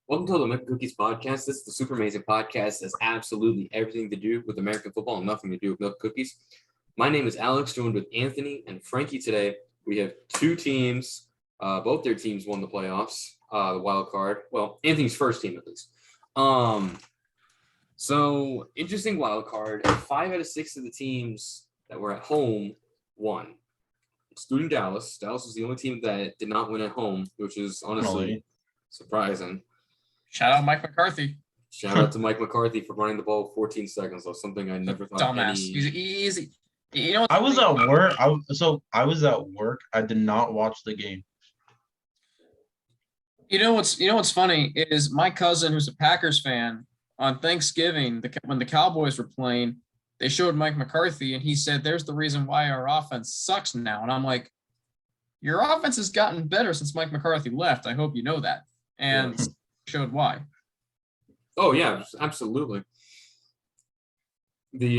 Welcome to the Milk Cookies podcast. This is the super amazing podcast that has absolutely everything to do with American football and nothing to do with milk cookies. My name is Alex, joined with Anthony and Frankie today. We have two teams. Both their teams won the playoffs, the wild card. Well, Anthony's first team at least. So interesting wild card. 5 out of 6 of the teams that were at home won, excluding Dallas. Dallas was the only team that did not win at home, which is honestly surprising. Shout out Mike McCarthy. Shout out to Mike McCarthy for running the ball 14 seconds. That's something I never thought. Dumbass. He's easy. You know, I was at work. I was at work. I did not watch the game. You know what's funny is my cousin, who's a Packers fan, on Thanksgiving when the Cowboys were playing, they showed Mike McCarthy and he said, "There's the reason why our offense sucks now." And I'm like, "Your offense has gotten better since Mike McCarthy left. I hope you know that." And showed why. Oh yeah, absolutely. But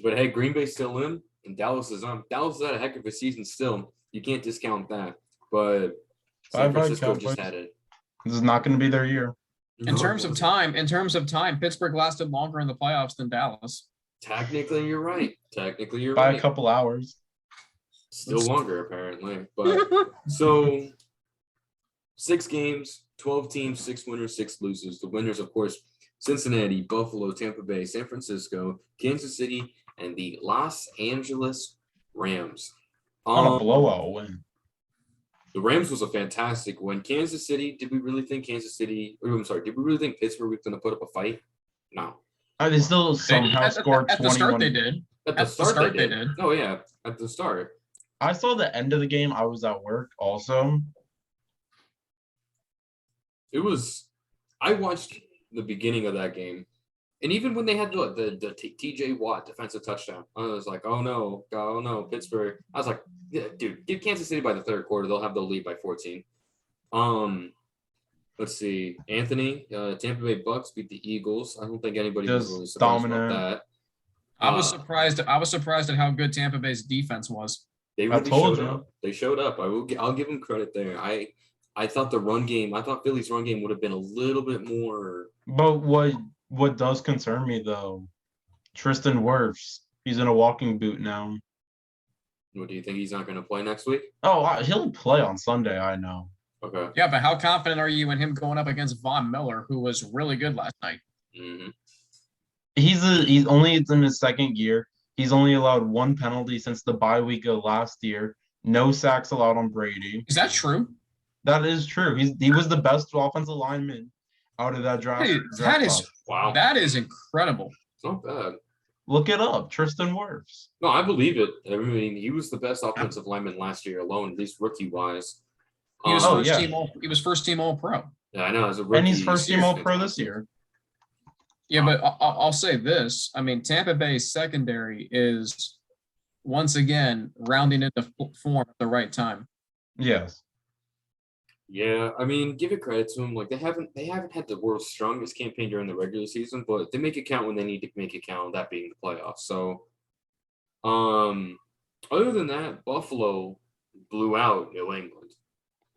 hey, Green Bay's still in, and Dallas is on. Dallas has had a heck of a season still. You can't discount that. But San Francisco just had it. This is not going to be their year. In terms of time, Pittsburgh lasted longer in the playoffs than Dallas. Technically, you're right. By a couple hours. Still longer, apparently. But so 6 games, 12 teams, 6 winners, 6 losers. The winners, of course, Cincinnati, Buffalo, Tampa Bay, San Francisco, Kansas City, and the Los Angeles Rams. On a blowout win. The Rams was a fantastic win. Kansas City, did we really think Pittsburgh was going to put up a fight? No. They still somehow scored 21. At the start they did. At the start they did. Oh, yeah, at the start. I saw the end of the game. I was at work also. I watched the beginning of that game, and even when they had the TJ Watt defensive touchdown, I was like, oh no, Pittsburgh. I was like, yeah, dude, give Kansas City by the third quarter. They'll have the lead by 14. Let's see, Anthony, Tampa Bay Bucks beat the Eagles. I don't think anybody was really surprised about that. I was surprised at how good Tampa Bay's defense was. They really showed up. They showed up. I'll give them credit there. I thought Philly's run game would have been a little bit more. But what does concern me though, Tristan Wirfs, he's in a walking boot now. What do you think? He's not going to play next week? Oh, he'll play on Sunday. I know. Okay. Yeah, but how confident are you in him going up against Von Miller, who was really good last night? Mm-hmm. He's only in his second year. He's only allowed 1 penalty since the bye week of last year. No sacks allowed on Brady. Is that true? That is true. He was the best offensive lineman out of that draft. Wow. That is incredible. It's not bad. Look it up, Tristan Wirfs. No, I believe it. I mean, he was the best offensive lineman last year alone, at least rookie-wise. He was first team All-Pro. Yeah, I know. As a rookie, and he's first team All-Pro this year. Yeah, but I'll say this. I mean, Tampa Bay's secondary is once again rounding into form at the right time. Yes. Yeah, I mean, give it credit to them. Like they haven't had the world's strongest campaign during the regular season, but they make it count when they need to make it count. That being the playoffs. So, other than that, Buffalo blew out New England.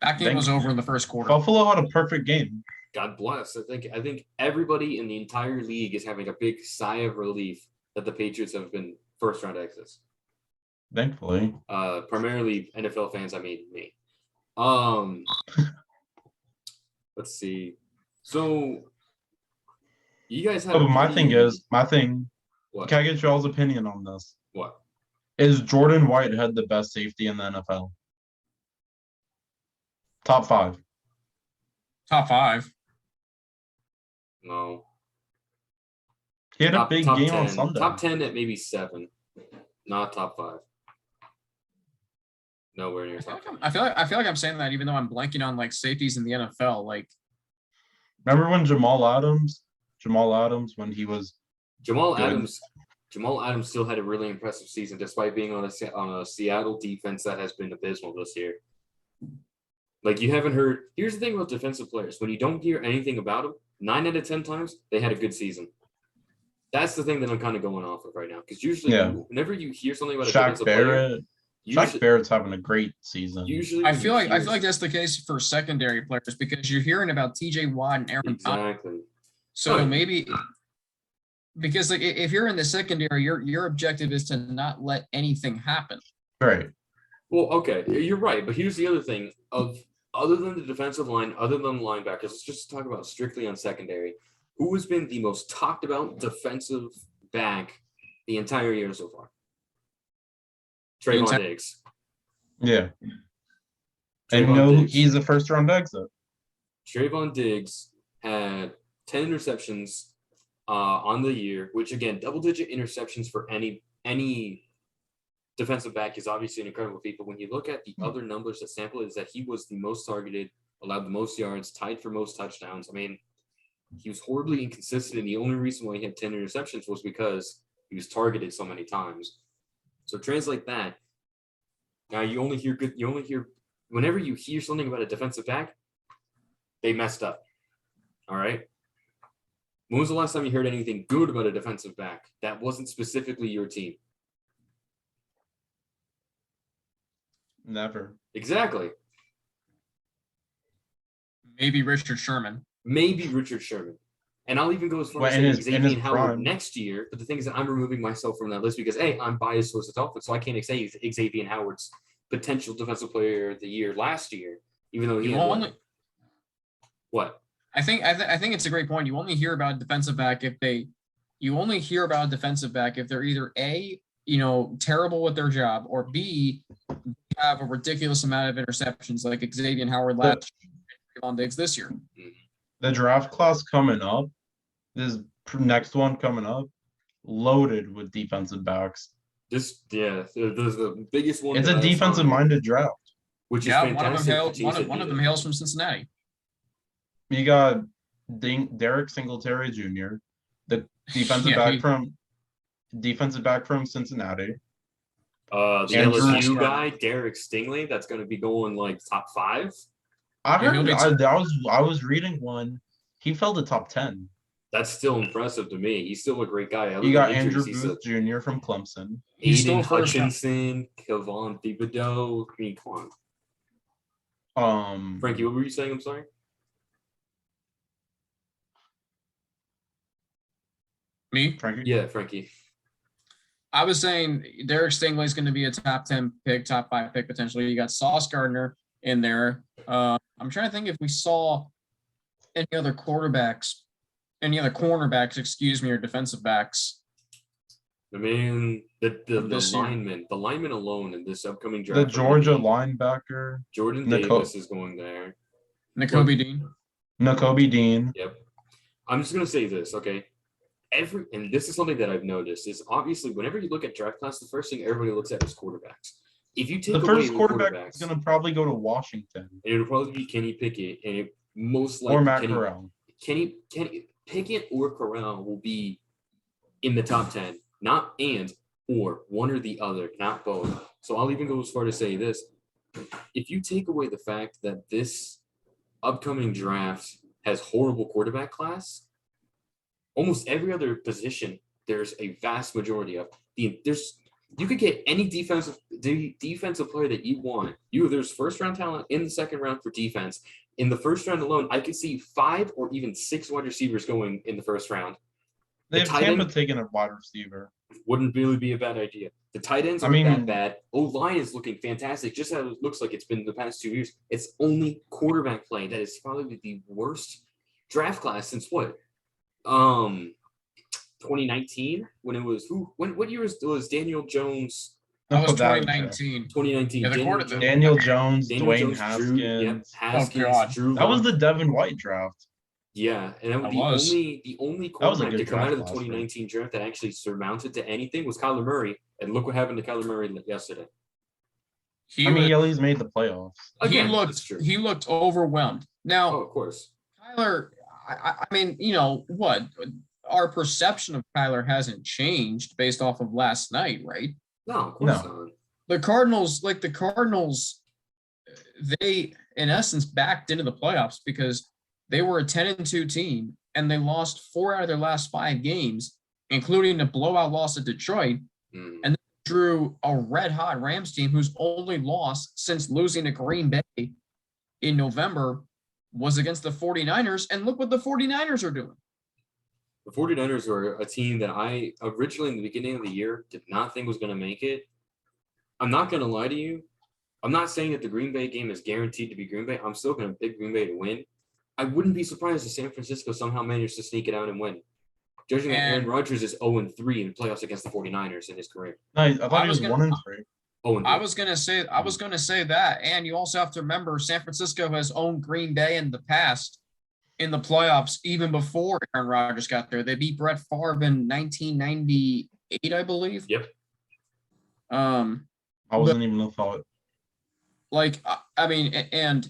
That game was over in the first quarter. Buffalo had a perfect game. God bless. I think everybody in the entire league is having a big sigh of relief that the Patriots have been first round exits. Thankfully. Primarily NFL fans. I mean me. Let's see. So you guys have my thing. What? Can I get y'all's opinion on this? What? Is Jordan Whitehead the best safety in the NFL? Top 5. Top 5. No. He had a big game 10. on Sunday. Top 10 at maybe 7. Not top 5. Nowhere near top 5. I feel like I'm saying that even though I'm blanking on like safeties in the NFL. Like, remember when Jamal Adams when he was Jamal good. Adams still had a really impressive season despite being on a Seattle defense that has been abysmal this year. Like you haven't heard. Here's the thing about defensive players: when you don't hear anything about them, 9 out of 10 times they had a good season. That's the thing that I'm kind of going off of right now. Because usually, whenever you hear something about a defensive player, Shaq Barrett's having a great season. Usually, I feel like that's the case for secondary players because you're hearing about TJ Watt and Aaron Donald. exactly. So maybe because like if you're in the secondary, your objective is to not let anything happen. Right. Well, okay, you're right, but here's the other thing: other than the defensive line, other than linebackers, let's just talk about strictly on secondary. Who has been the most talked about defensive back the entire year so far? Trayvon Diggs. Yeah. And he's a first-round exit. Trayvon Diggs had 10 interceptions on the year, which again, double-digit interceptions for any defensive back is obviously an incredible feat. But when you look at the other numbers that sample is that he was the most targeted, allowed the most yards, tied for most touchdowns. I mean, he was horribly inconsistent, and the only reason why he had 10 interceptions was because he was targeted so many times. So translate that. Now you only hear whenever you hear something about a defensive back, they messed up. All right. When was the last time you heard anything good about a defensive back that wasn't specifically your team? Never. Exactly. Maybe Richard Sherman. And I'll even go as far as saying Xavier Howard next year. But the thing is that I'm removing myself from that list because, A, I'm biased towards the Dolphins, so I can't say Xavier Howard's potential defensive player of the year last year, even though he had what? I think it's a great point. You only hear about a defensive back if they're either A, terrible with their job, or B, have a ridiculous amount of interceptions like Xavier Howard last year and Trayvon Diggs this year. The draft class coming up, this next one coming up, loaded with defensive backs. There's the biggest one. It's a defensive-minded draft. Which is fantastic. One of them hails from Cincinnati. You got Derek Singletary Jr., the defensive back from Cincinnati. The LSU guy, Derek Stingley, that's going to be going like top 5. I heard. I was reading one. He fell to top 10. That's still impressive to me. He's still a great guy. You got Andrew Booth Jr. from Clemson. Aiden Hutchinson, Kevon Thibodeau. I mean, come on. Frankie, what were you saying? I'm sorry. Me? Frankie? Yeah, Frankie. I was saying Derek Stingley is going to be a top 10 pick, top 5 pick potentially. You got Sauce Gardner in there. I'm trying to think if we saw any other cornerbacks, or defensive backs. I mean, the lineman alone in this upcoming draft. The Georgia linebacker. Jordan Davis is going there. Nakobe Dean. Yep. I'm just going to say this, okay? And this is something that I've noticed is obviously whenever you look at draft class, the first thing everybody looks at is quarterbacks. If you take the first quarterback is going to probably go to Washington, and it'll probably be Kenny Pickett, and it most likely or Matt Corral. Kenny Pickett or Corral will be in the top 10, not or one or the other, not both. So I'll even go as far to say this: if you take away the fact that this upcoming draft has horrible quarterback class, almost every other position there's a vast majority of you could get any defensive player that you want. There's first round talent in the second round for defense. In the first round alone, I could see 5 or even 6 wide receivers going in the first round. They have Tampa taking a wide receiver. Wouldn't really be a bad idea. The tight ends aren't that bad. O-line is looking fantastic, just as it looks like it's been the past 2 years. It's only quarterback play that is probably the worst draft class since what? 2019 when it was what year was Daniel Jones? That was 2019. 2019. Yeah, Daniel Jones, Dwayne Haskins. Drew. That was the Devin White draft. Yeah, and the only quarterback to come out of the 2019 draft that actually surmounted to anything was Kyler Murray, and look what happened to Kyler Murray yesterday. He at least made the playoffs. Again, he looked overwhelmed. Now, of course, Kyler. I mean, what? Our perception of Kyler hasn't changed based off of last night, right? No, of course not. The Cardinals, they in essence backed into the playoffs because they were a 10-2 team and they lost 4 out of their last 5 games, including a blowout loss at Detroit. And drew a red-hot Rams team whose only loss since losing to Green Bay in November was against the 49ers, and look what the 49ers are doing. The 49ers were a team that I originally in the beginning of the year did not think was going to make it. I'm not going to lie to you. I'm not saying that the Green Bay game is guaranteed to be Green Bay. I'm still going to pick Green Bay to win. I wouldn't be surprised if San Francisco somehow managed to sneak it out and win. Judging that Aaron Rodgers is 0-3 in the playoffs against the 49ers in his career. No, I thought he was 1-3. 0-3. I was gonna say that, and you also have to remember San Francisco has owned Green Bay in the past in the playoffs, even before Aaron Rodgers got there. They beat Brett Favre in 1998, I believe. Yep. I wasn't even a thought. Like, I mean, and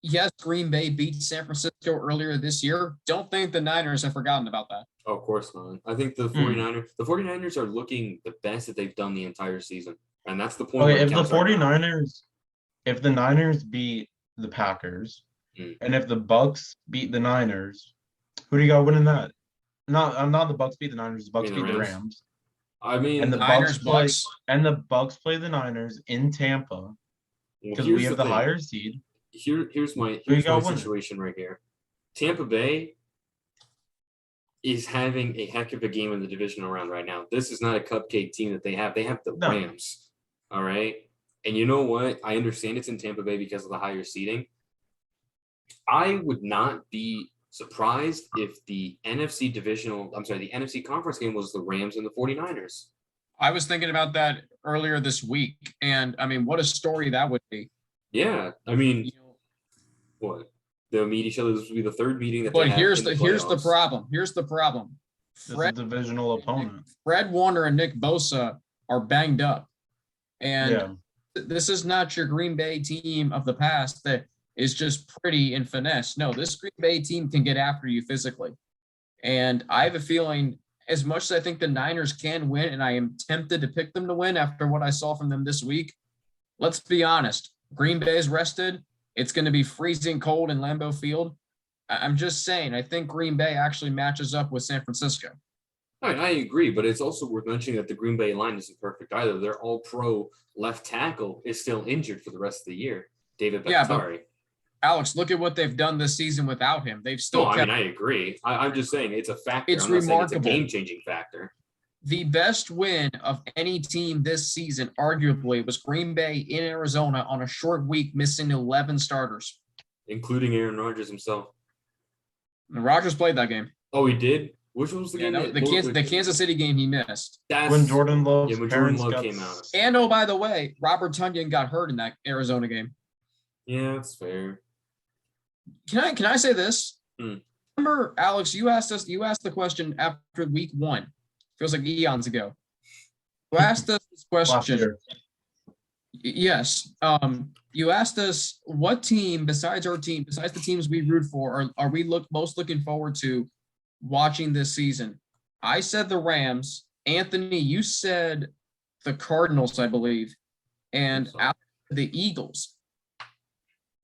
yes, Green Bay beat San Francisco earlier this year. Don't think the Niners have forgotten about that. Oh, of course not. I think the 49ers are looking the best that they've done the entire season. And that's the point. Okay, if the Niners beat the Packers, and if the Bucks beat the Niners, who do you got winning that? Not the Bucks beat the Niners, the Bucks beat the Rams. I mean, and the Bucks play the Niners in Tampa because we have the higher seed. Here's my situation right here. Tampa Bay is having a heck of a game in the divisional round right now. This is not a cupcake team that they have. They have the Rams. All right. And you know what? I understand it's in Tampa Bay because of the higher seeding. I would not be surprised if the NFC conference game was the Rams and the 49ers. I was thinking about that earlier this week. And I mean, what a story that would be. Yeah. I mean, what? They'll meet each other. This will be the third meeting that. But here's the problem. Here's the problem. Fred, the divisional opponent. Fred Warner and Nick Bosa are banged up, and this is not your Green Bay team of the past that is just pretty and finesse. No, this Green Bay team can get after you physically, and I have a feeling. As much as I think the Niners can win, and I am tempted to pick them to win after what I saw from them this week, let's be honest. Green Bay is rested. It's going to be freezing cold in Lambeau Field. I'm just saying, I think Green Bay actually matches up with San Francisco. I agree, but it's also worth mentioning that the Green Bay line isn't perfect either. Their all-pro left tackle is still injured for the rest of the year. David Bakhtiari. But Alex, look at what they've done this season without him. They've still I agree. I'm just saying it's a factor. It's remarkable. It's a game-changing factor. The best win of any team this season, arguably, was Green Bay in Arizona on a short week, missing 11 starters. Including Aaron Rodgers himself. And Rodgers played that game. Oh, he did? Which one was the game? The Kansas City game he missed. That's when Jordan Love came out. And, oh, by the way, Robert Tonyan got hurt in that Arizona game. Yeah, that's fair. Can I say this? Remember, Alex, you asked the question after week 1. Feels like eons ago. You asked us this question. Yes. You asked us what team besides our team, besides the teams we root for, are we most looking forward to watching this season? I said the Rams. Anthony, you said the Cardinals, I believe, and the Eagles.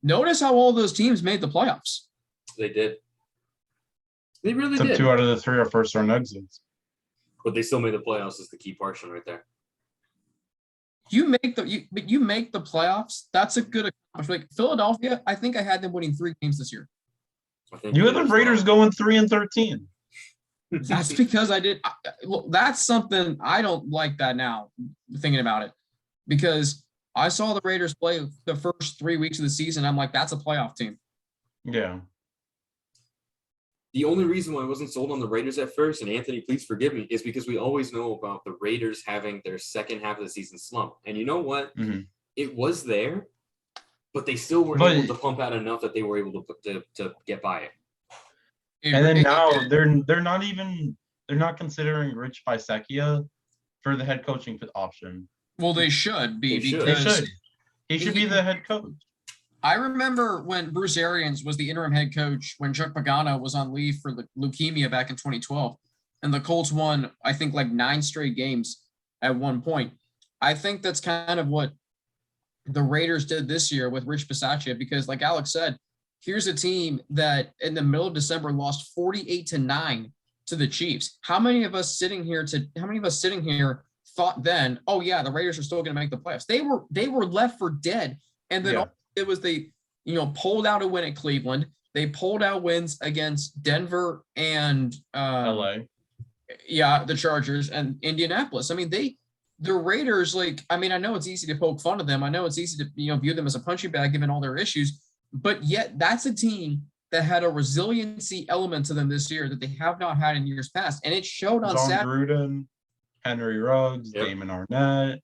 Notice how all those teams made the playoffs. They did. They really did. 2 out of the 3 are first-round exits. But they still made the playoffs is the key portion right there. You make the playoffs. That's a good accomplishment. Like Philadelphia, I think I had them winning 3 games this year. You had the Raiders going 3-13. That's because I did. That's something I don't like that now, thinking about it, because I saw the Raiders play the first 3 weeks of the season. I'm like, that's a playoff team. Yeah. The only reason why I wasn't sold on the Raiders at first, and Anthony, please forgive me, is because we always know about the Raiders having their second half of the season slump. And you know what? Mm-hmm. It was there, but they still were able to pump out enough that they were able to get by it. And then now they're not considering Rich Bisaccia for the head coaching option. Well, they should be. He should be the head coach. I remember when Bruce Arians was the interim head coach when Chuck Pagano was on leave for leukemia back in 2012, and the Colts won, I think, like 9 straight games at one point. I think that's kind of what the Raiders did this year with Rich Bisaccia, because like Alex said, here's a team that in the middle of December lost 48-9 to the Chiefs. How many of us sitting here thought then, oh yeah, the Raiders are still going to make the playoffs. They were left for dead, and then all it was they pulled out a win at Cleveland. They pulled out wins against Denver and LA. Yeah, the Chargers and Indianapolis. I mean, the Raiders, like, I mean, I know it's easy to poke fun of them. I know it's easy to view them as a punching bag given all their issues, but yet that's a team that had a resiliency element to them this year that they have not had in years past, and it showed on John Saturday. Gruden, Henry Ruggs, Damon Arnett.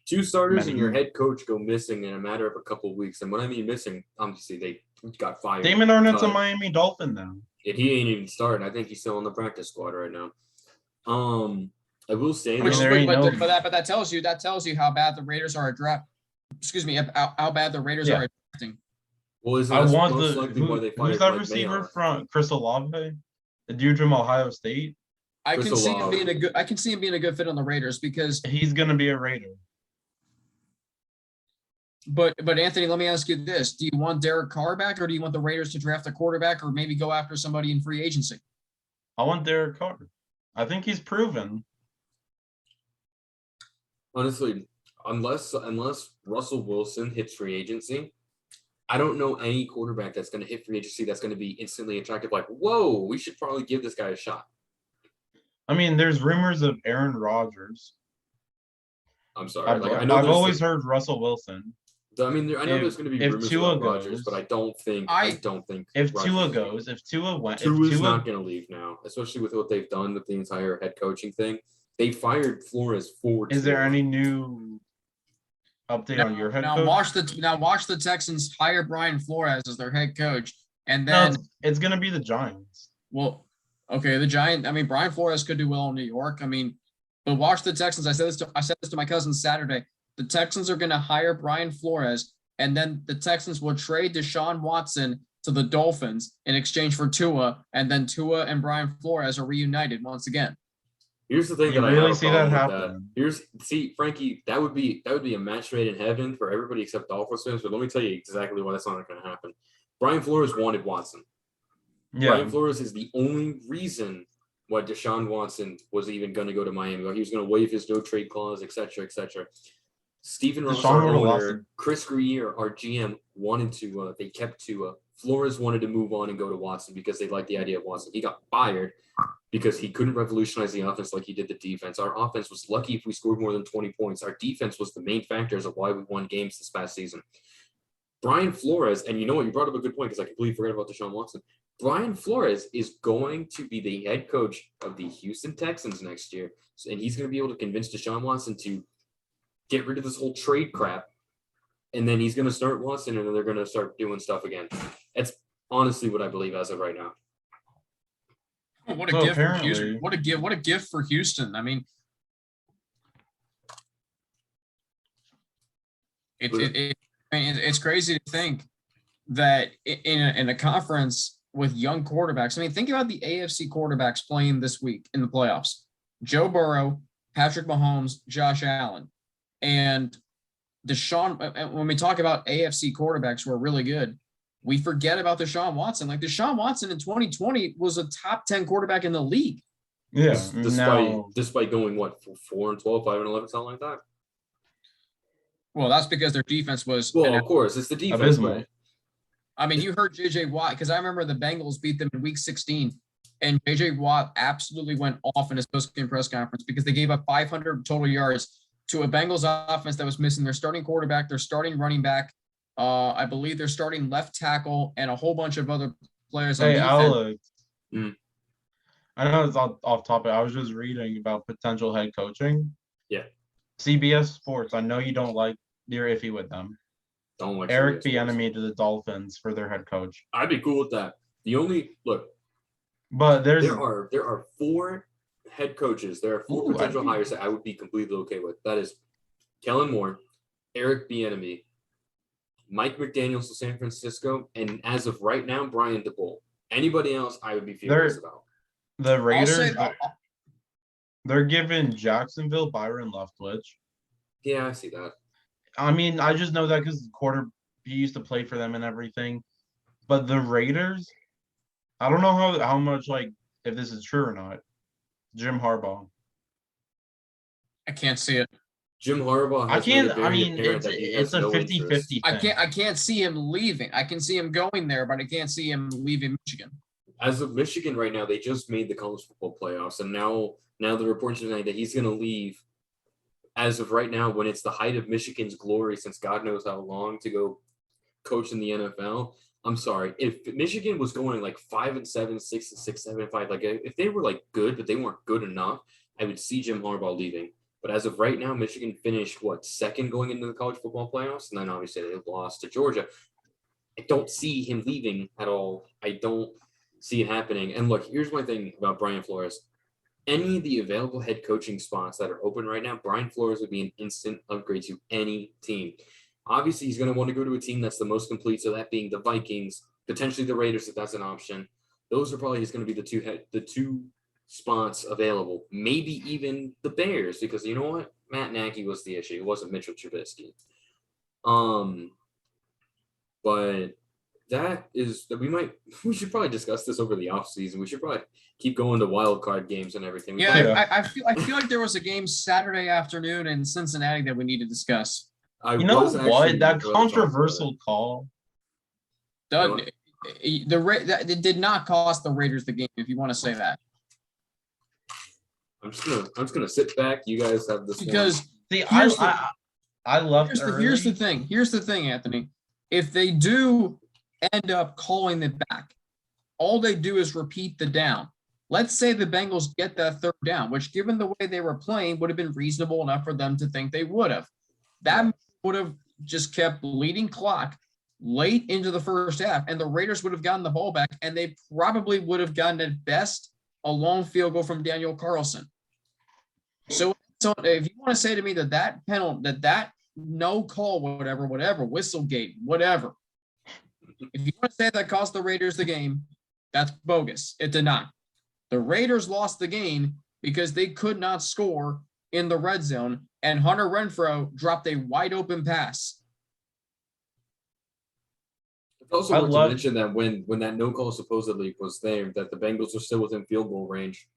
2 starters and your head coach go missing in a matter of a couple of weeks. And when I mean missing, obviously they got fired. Damon Arnett's a Miami Dolphin now. And he ain't even started. I think he's still on the practice squad right now. I will say But that tells you how bad the Raiders are at draft. Excuse me, how bad the Raiders are at drafting. Well, who's that receiver from Chris Olave? The dude from Ohio State? I can see him being a good fit on the Raiders because he's gonna be a Raider. But Anthony, let me ask you this. Do you want Derek Carr back, or do you want the Raiders to draft a quarterback or maybe go after somebody in free agency? I want Derek Carr. I think he's proven. Honestly, unless Russell Wilson hits free agency, I don't know any quarterback that's going to hit free agency that's going to be instantly attractive. Like, whoa, we should probably give this guy a shot. I mean, there's rumors of Aaron Rodgers. I'm sorry. I've always heard Russell Wilson. I mean, I know there's going to be rumors about Rodgers, but I don't think if Tua goes, Tua's not going to leave now, especially with what they've done with the entire head coaching thing. They fired Flores for. Is there any new update on your head coach? Watch the Texans hire Brian Flores as their head coach, and then it's going to be the Giants. Well, okay, the Giants. I mean, Brian Flores could do well in New York. I mean, but watch the Texans. I said this to my cousin Saturday. The Texans are going to hire Brian Flores, and then the Texans will trade Deshaun Watson to the Dolphins in exchange for Tua, and then Tua and Brian Flores are reunited once again. Here's the thing that I really see that happen. Frankie, that would be a match made in heaven for everybody except Dolphins fans. But let me tell you exactly why that's not going to happen. Brian Flores wanted Watson. Yeah. Brian Flores is the only reason why Deshaun Watson was even going to go to Miami. He was going to waive his no trade clause, et cetera, et cetera. Stephen Ross, our owner, Chris Greer, our GM, wanted to. They kept Tua. Flores wanted to move on and go to Watson because they liked the idea of Watson. He got fired because he couldn't revolutionize the offense like he did the defense. Our offense was lucky if we scored more than 20 points. Our defense was the main factors of why we won games this past season. Brian Flores, and you know what? You brought up a good point because I completely forgot about Deshaun Watson. Brian Flores is going to be the head coach of the Houston Texans next year, and he's going to be able to convince Deshaun Watson to get rid of this whole trade crap, and then he's going to start Watson, and then they're going to start doing stuff again. That's honestly what I believe as of right now. What a gift for Houston! What a gift for Houston! I mean, it's crazy to think that in a conference with young quarterbacks. I mean, think about the AFC quarterbacks playing this week in the playoffs: Joe Burrow, Patrick Mahomes, Josh Allen. And Deshaun, when we talk about AFC quarterbacks who are really good, we forget about Deshaun Watson. Like Deshaun Watson in 2020 was a top 10 quarterback in the league. Yeah. Despite going, 4-12, 5-11, something like that. Well, that's because their defense was. Well, of course, it's the defense. Right? I mean, you heard J.J. Watt, because I remember the Bengals beat them in week 16, and J.J. Watt absolutely went off in his post-game press conference because they gave up 500 total yards to a Bengals offense that was missing their starting quarterback, their starting running back, I believe their starting left tackle, and a whole bunch of other players. Hey, Alex. I know it's off topic. I was just reading about potential head coaching. Yeah. CBS Sports. I know you don't like. You're iffy with them. Don't like Eric Bieniemy to the Dolphins for their head coach. I'd be cool with that. But there are 4 head coaches. There are 4 potential hires that I would be completely okay with. That is Kellen Moore, Eric Bieniemy, Mike McDaniels of San Francisco, and as of right now, Brian DeBoer. Anybody else, I would be furious about. The Raiders, they're giving Jacksonville Byron Leftwich. Yeah, I see that. I mean, I just know that because he used to play for them and everything. But the Raiders, I don't know how much, if this is true or not. Jim Harbaugh. I can't see it. Jim Harbaugh I has made it can't. I very mean, apparent that he it's has a no 50-50 interest. thing. I can't see him leaving. I can see him going there, but I can't see him leaving Michigan. As of Michigan right now, they just made the college football playoffs, and now the reports are saying that he's going to leave. As of right now, when it's the height of Michigan's glory since God knows how long to go coach in the NFL. I'm sorry, if Michigan was going like 5-7, 6-6, 7-5, like if they were like good but they weren't good enough, I would see Jim Harbaugh leaving. But as of right now, Michigan finished second going into the college football playoffs, and then obviously they lost to Georgia. I don't see him leaving at all. I don't see it happening. And look, here's my thing about Brian Flores. Any of the available head coaching spots that are open right now, Brian Flores would be an instant upgrade to any team. Obviously, he's going to want to go to a team that's the most complete, so that being the Vikings, potentially the Raiders if that's an option. Those are probably going to be the two spots available. Maybe even the Bears, because you know what? Matt Nagy was the issue. It wasn't Mitchell Trubisky. But we should probably discuss this over the offseason. We should probably keep going to wild card games and everything. I feel like there was a game Saturday afternoon in Cincinnati that we need to discuss. You know what? That controversial call. Doug, it did not cost the Raiders the game, if you want to say that. I'm just gonna sit back. You guys have this because I love. Here's the thing, Anthony. If they do end up calling it back, all they do is repeat the down. Let's say the Bengals get that third down, which given the way they were playing would have been reasonable enough for them to think they would have. That would have just kept bleeding clock late into the first half, and the Raiders would have gotten the ball back, and they probably would have gotten at best a long field goal from Daniel Carlson. So if you want to say to me that penalty, that no call, whatever, Whistlegate, whatever. If you want to say that cost the Raiders the game, that's bogus. It did not. The Raiders lost the game because they could not score in the red zone, and Hunter Renfrow dropped a wide open pass. It's also worth to mention that when that no call supposedly was there, that the Bengals are still within field goal range.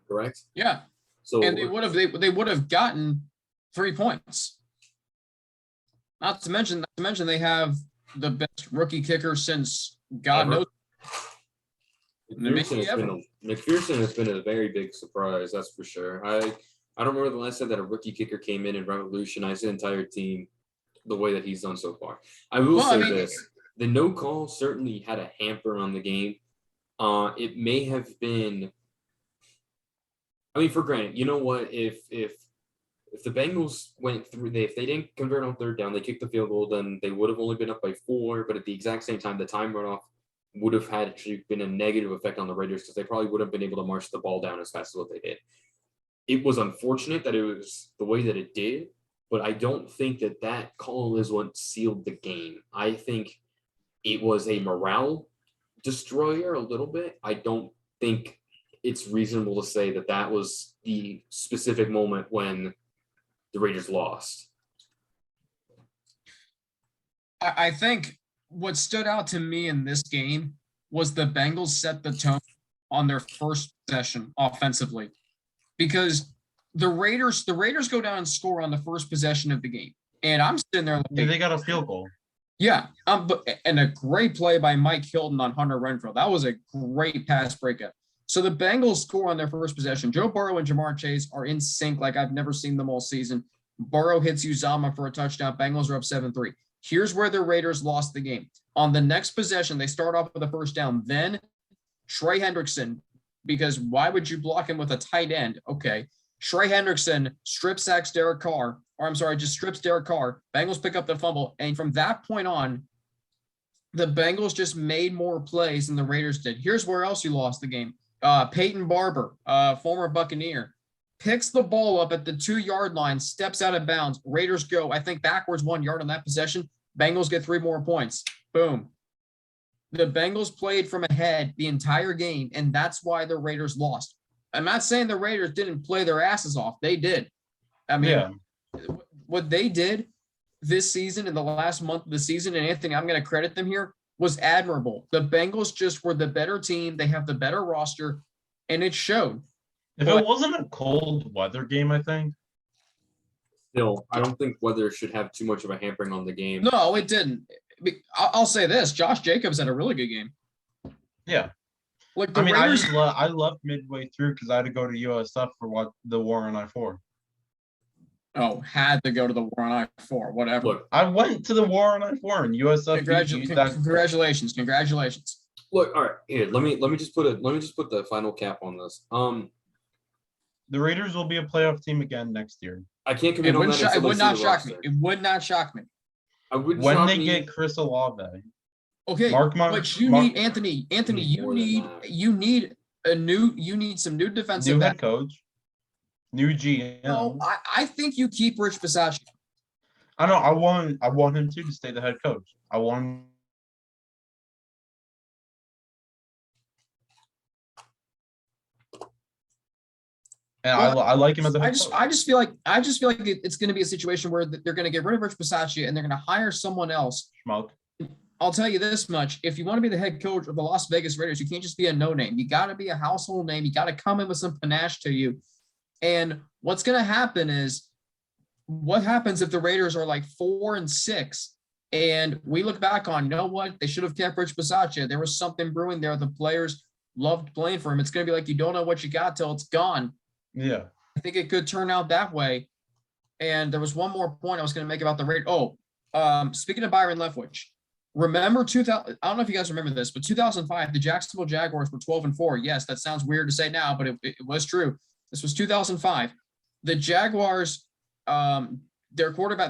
Correct? Yeah. So and they would have gotten 3 points. Not to mention they have the best rookie kicker since God knows. McPherson has been a very big surprise, that's for sure. I don't remember the last time that a rookie kicker came in and revolutionized the entire team the way that he's done so far. I will say this. The no call certainly had a hamper on the game. It may have been for granted, you know what, if the Bengals went through, if they didn't convert on third down, they kicked the field goal, then they would have only been up by 4. But at the exact same time, the time runoff would have been a negative effect on the Raiders because they probably would have been able to march the ball down as fast as what they did. It was unfortunate that it was the way that it did, but I don't think that call is what sealed the game. I think it was a morale destroyer a little bit. I don't think it's reasonable to say that was the specific moment when the Raiders lost. I think what stood out to me in this game was the Bengals set the tone on their first possession offensively, because the Raiders go down and score on the first possession of the game, and I'm sitting there like, they got a field goal. Yeah, and a great play by Mike Hilton on Hunter Renfrow. That was a great pass breakup. So the Bengals score on their first possession. Joe Burrow and Jamar Chase are in sync like I've never seen them all season. Burrow hits Uzama for a touchdown. Bengals are up 7-3. Here's where the Raiders lost the game. On the next possession, they start off with a first down. Then Trey Hendrickson, because why would you block him with a tight end? Okay. Trey Hendrickson strips Derek Carr. Bengals pick up the fumble. And from that point on, the Bengals just made more plays than the Raiders did. Here's where else you lost the game. Peyton Barber, former Buccaneer, picks the ball up at the 2-yard line, steps out of bounds. Raiders go, I think, backwards 1 yard on that possession. Bengals get 3 more points. Boom. The Bengals played from ahead the entire game, and that's why the Raiders lost. I'm not saying the Raiders didn't play their asses off. They did. I mean, what they did this season in the last month of the season, and Anthony, I'm going to credit them here, was admirable. The Bengals just were the better team. They have the better roster, and it showed. If it wasn't a cold weather game, I think Still, I don't think weather should have too much of a hampering on the game. No, it didn't. I'll say this: Josh Jacobs had a really good game. Yeah. Like the I mean, Raiders, I left midway through because I had to go to USF for the war on I-4. had to go to the war on I-4, whatever. Look, I went to the war on I-4 and USF. Congratulations. Look, all right, here. Let me just put the final cap on this. The Raiders will be a playoff team again next year. I can't commit on that. It would not shock me. It would not shock me. I would when they get Chris Olave. Okay, but you need Anthony. Anthony, you need some new defensive new head coach, new GM. No, I think you keep Rich Bisaccia. I know. I want him to stay the head coach. I want. And I like him as a head coach. I just feel like it's going to be a situation where they're going to get rid of Rich Bisaccia and they're going to hire someone else. Schmuck. I'll tell you this much. If you want to be the head coach of the Las Vegas Raiders, you can't just be a no name. You got to be a household name. You got to come in with some panache to you. And what's going to happen is, what happens if the Raiders are like 4-6 and we look back on, you know what? They should have kept Rich Bisaccia. There was something brewing there. The players loved playing for him. It's going to be like, you don't know what you got till it's gone. Yeah. I think it could turn out that way. And there was one more point I was going to make about the Raiders. Speaking of Byron Leftwich, remember 2000? I don't know if you guys remember this, but 2005, the Jacksonville Jaguars were 12-4. Yes, that sounds weird to say now, but it was true. This was 2005. The Jaguars, their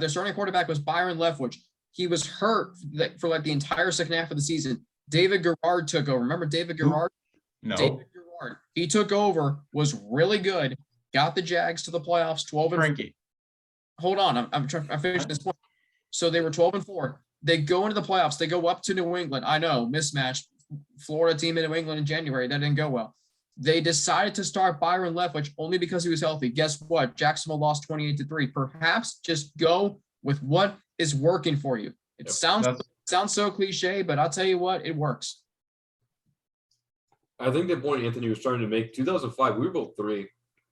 starting quarterback was Byron Leftwich. He was hurt for like the entire second half of the season. David Garrard took over. Remember David Garrard? No. David Garrard. He took over, was really good, got the Jags to the playoffs, 12-4. Frankie. Hold on, I'm finishing this point. So they were 12-4. They go into the playoffs. They go up to New England. I know, mismatch. Florida team in New England in January. That didn't go well. They decided to start Byron Leftwich only because he was healthy. Guess what? Jacksonville lost 28-3. Perhaps just go with what is working for you. It sounds so cliche, but I'll tell you what, it works. I think the point Anthony was trying to make, 2005, we were both 3.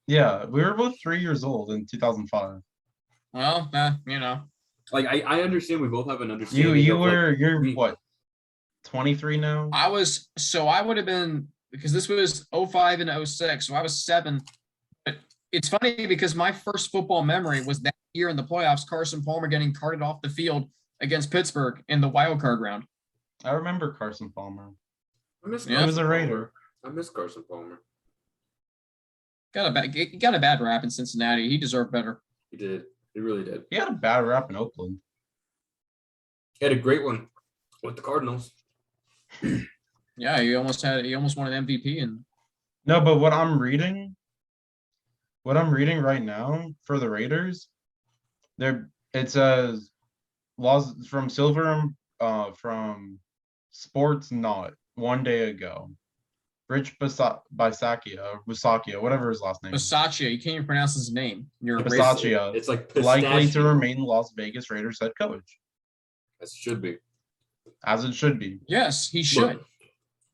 Yeah, we were both 3 years old in 2005. Well, Like I understand we both have an understanding. You're what? 23 now? I would have been, because this was 05 and 06, so I was 7. But it's funny because my first football memory was that year in the playoffs, Carson Palmer getting carted off the field against Pittsburgh in the wild card round. I remember Carson Palmer. He was a Raider. I miss Carson Palmer. He got a bad rap in Cincinnati. He deserved better. He did. He really did. He had a bad rap in Oakland. He had a great one with the Cardinals. Yeah, he almost won an MVP. And no, but what I'm reading right now for the Raiders, it says laws from from Sports Not one day ago. Rich Bisaccia, whatever his last name. Bisaccia, you can't even pronounce his name. You're Bisaccia. It's like likely to remain Las Vegas Raiders head coach. As it should be. As it should be. Yes, he should. Look,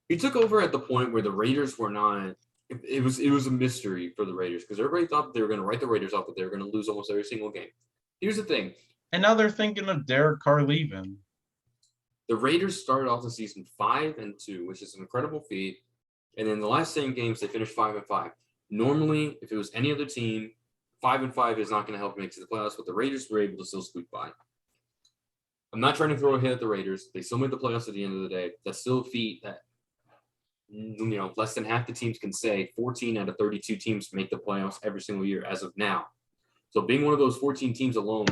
he took over at the point where the Raiders were not. It was a mystery for the Raiders because everybody thought they were going to write the Raiders off, but they were going to lose almost every single game. Here's the thing. And now they're thinking of Derek Carr leaving. The Raiders started off the season 5-2, which is an incredible feat. And in the last 10 games, they finished 5-5. Normally, if it was any other team, 5-5 is not going to help make it to the playoffs, but the Raiders were able to still squeak by. I'm not trying to throw a hit at the Raiders. They still made the playoffs at the end of the day. That's still a feat that, less than half the teams can say. 14 out of 32 teams make the playoffs every single year as of now. So being one of those 14 teams alone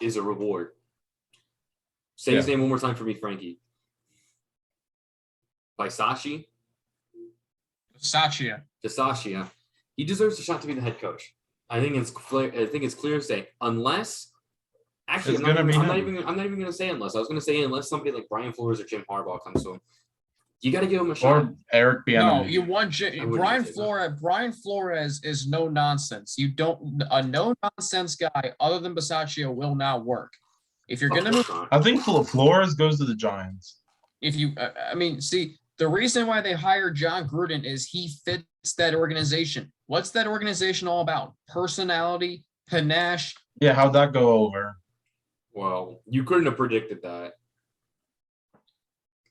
is a reward. Say his name one more time for me, Frankie. Bisaccia. He deserves a shot to be the head coach. I think it's clear to say, unless actually I'm not even going to say unless. I was going to say unless somebody like Brian Flores or Jim Harbaugh comes to him. You got to give him a shot. Or Eric Bieniemy. No, you want Brian Flores. Brian Flores is no nonsense. A no nonsense guy other than Bisaccia will not work. If you're going to move, I think Flores goes to the Giants. The reason why they hired John Gruden is he fits that organization. What's that organization all about? Personality, panache. Yeah, how'd that go over? Well, you couldn't have predicted that.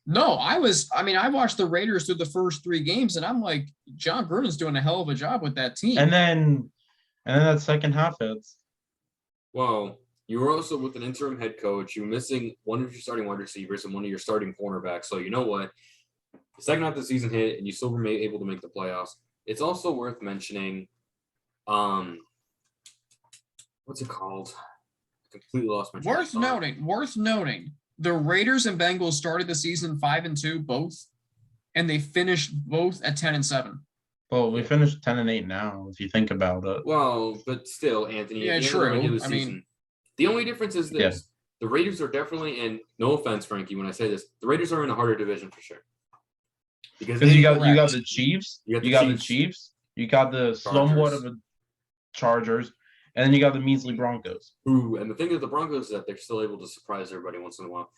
No, I watched the Raiders through the first 3 games, and I'm like, John Gruden's doing a hell of a job with that team. And then that second half hits. Well, you were also with an interim head coach. You were missing one of your starting wide receivers and one of your starting cornerbacks. So you know what? The second half of the season hit, and you still were able to make the playoffs. It's also worth mentioning, what's it called? I completely lost my train of thought. Worth noting. The Raiders and Bengals started the season 5-2 both, and they finished both at 10-7. Well, we finished 10-8 now, if you think about it. Well, but still, Anthony. Yeah, true. The only difference is this: the Raiders are definitely, and no offense, Frankie, when I say this, the Raiders are in a harder division for sure. Because you got the Chiefs, you got the Chiefs, you got the somewhat of a Chargers, and then you got the measly Broncos. Ooh, and the thing with the Broncos is that they're still able to surprise everybody once in a while.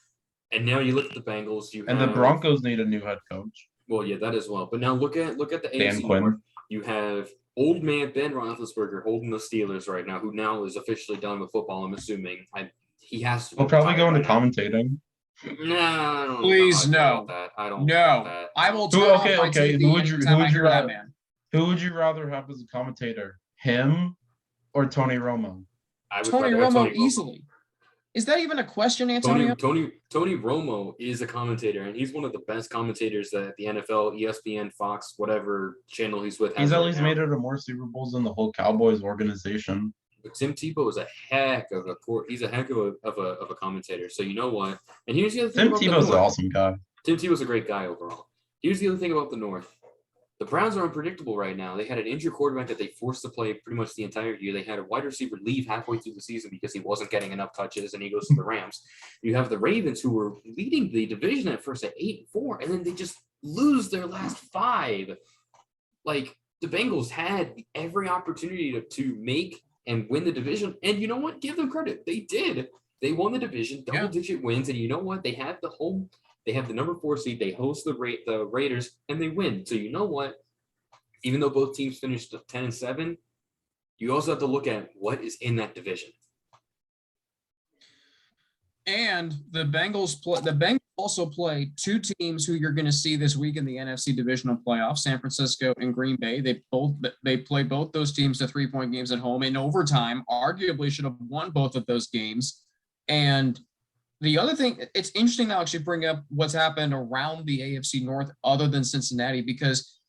And now you look at the Bengals. The Broncos need a new head coach. Well, yeah, that as well. But now look at the AFC North. You have old man Ben Roethlisberger holding the Steelers right now, who now is officially done with football. I'm assuming he has to. He'll probably go into commentating. No, please no. I don't. No, that. I will. Okay. Who would you rather have as a commentator? Him or Tony Romo? Tony Romo easily. Is that even a question, Antonio? Tony Romo is a commentator, and he's one of the best commentators that the NFL, ESPN, Fox, whatever channel he's with. He's at least made it to more Super Bowls than the whole Cowboys organization. But Tim Tebow is a heck of a commentator. So you know what? And here's the other thing. Tim Tebow's an awesome guy. Tim Tebow's a great guy overall. Here's the other thing about the North. The Browns are unpredictable right now. They had an injured quarterback that they forced to play pretty much the entire year. They had a wide receiver leave halfway through the season because he wasn't getting enough touches, and he goes to the Rams. You have the Ravens, who were leading the division at first at 8-4, and then they just lose their last 5. Like, the Bengals had every opportunity to make and win the division, and you know what? Give them credit. They did. They won the division, double-digit wins, and you know what? They have the number 4 seed. They host the Raiders, and they win. So you know what? Even though both teams finished 10-7, you also have to look at what is in that division. And the Bengals also play 2 teams who you're going to see this week in the NFC Divisional playoffs: San Francisco and Green Bay. They play both those teams to 3-point games at home in overtime. Arguably should have won both of those games. And the other thing, it's interesting to actually bring up what's happened around the AFC North other than Cincinnati, because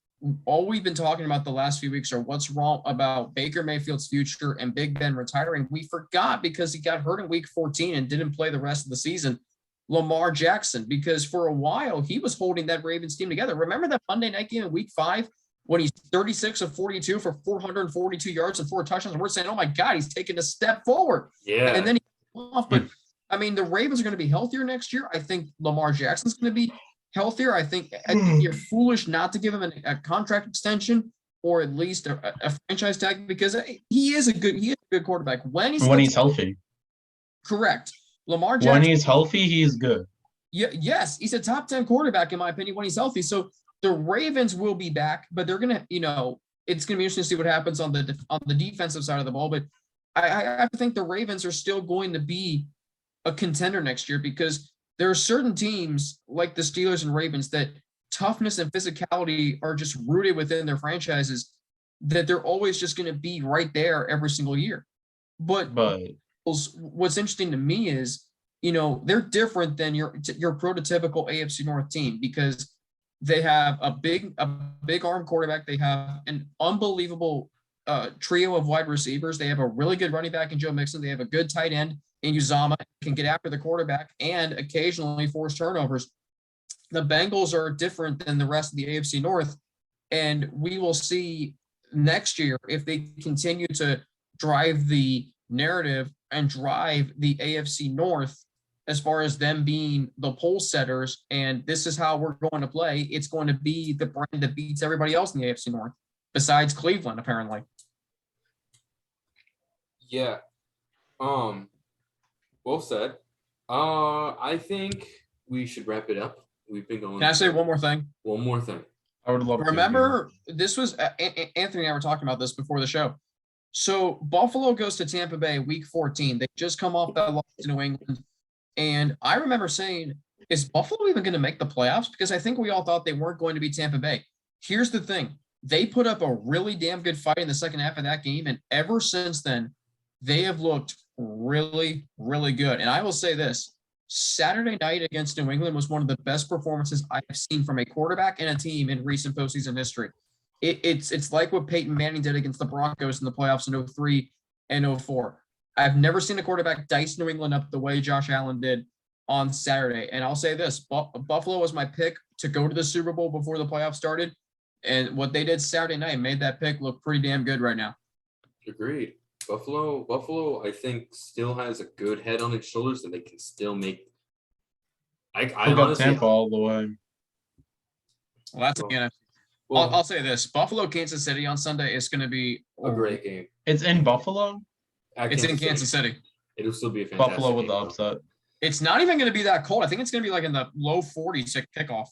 all we've been talking about the last few weeks are what's wrong about Baker Mayfield's future and Big Ben retiring. We forgot, because he got hurt in week 14 and didn't play the rest of the season, Lamar Jackson, because for a while he was holding that Ravens team together. Remember that Monday night game in week 5 when he's 36 of 42 for 442 yards and 4 touchdowns, and we're saying, oh my God, he's taking a step forward. Yeah. And then he off. But I mean, the Ravens are going to be healthier next year. I think Lamar Jackson's going to be healthier. I think you're foolish not to give him a contract extension, or at least a franchise tag, because he is a good quarterback when he's healthy. Correct. Lamar Jackson, when he's healthy, he's good. Yeah, yes, he's a top 10 quarterback in my opinion when he's healthy. So the Ravens will be back, but they're gonna, it's gonna be interesting to see what happens on the defensive side of the ball. But I think the Ravens are still going to be a contender next year, because there are certain teams like the Steelers and Ravens that toughness and physicality are just rooted within their franchises, that they're always just going to be right there every single year. But what's interesting to me is, they're different than your prototypical AFC North team, because they have a big arm quarterback. They have an unbelievable trio of wide receivers. They have a really good running back in Joe Mixon. They have a good tight end in Uzama, can get after the quarterback and occasionally force turnovers. The Bengals are different than the rest of the AFC North, and we will see next year if they continue to drive the narrative and drive the AFC North as far as them being the pole setters, and this is how we're going to play. It's going to be the brand that beats everybody else in the AFC North, besides Cleveland, apparently. Yeah. Well said. I think we should wrap it up. We've been going. Can I say one more thing? One more thing. I would love to. Remember, this was Anthony and I were talking about this before the show. So Buffalo goes to Tampa Bay week 14. They just come off that loss to New England. And I remember saying, is Buffalo even going to make the playoffs? Because I think we all thought they weren't going to be Tampa Bay. Here's the thing. They put up a really damn good fight in the second half of that game. And ever since then, they have looked really, really good. And I will say this, Saturday night against New England was one of the best performances I've seen from a quarterback and a team in recent postseason history. It's like what Peyton Manning did against the Broncos in the playoffs in 03 and 04. I've never seen a quarterback dice New England up the way Josh Allen did on Saturday. And I'll say this, Buffalo was my pick to go to the Super Bowl before the playoffs started. And what they did Saturday night made that pick look pretty damn good right now. Agreed. Buffalo, I think, still has a good head on its shoulders that they can still make. I honestly, Tampa all the way. Well, that's again. I'll say this: Buffalo, Kansas City on Sunday is going to be a great game. It's in Buffalo. It's in Kansas City. It'll still be a fantastic Buffalo with game, the upset. It's not even going to be that cold. I think it's going to be like in the low 40s at kickoff.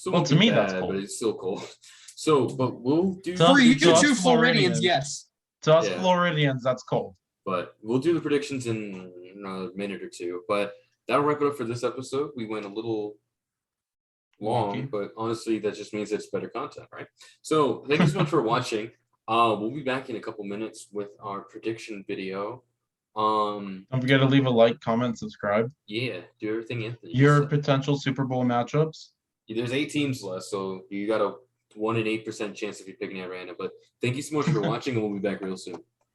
Well, to me, that's bad, cold. But it's still cold. So, but we'll do for you two Floridians, yes. To us Floridians, that's cold. But we'll do the predictions in a minute or two. But that'll wrap it up for this episode. We went a little long, but honestly, that just means it's better content, right? So thank you so much for watching. We'll be back in a couple minutes with our prediction video. Don't forget to leave a like, comment, subscribe. Yeah, do everything Anthony. Your potential Super Bowl matchups. There's 8 teams left, so you got a 1 in 8% chance of you picking at random. But thank you so much for watching, and we'll be back real soon.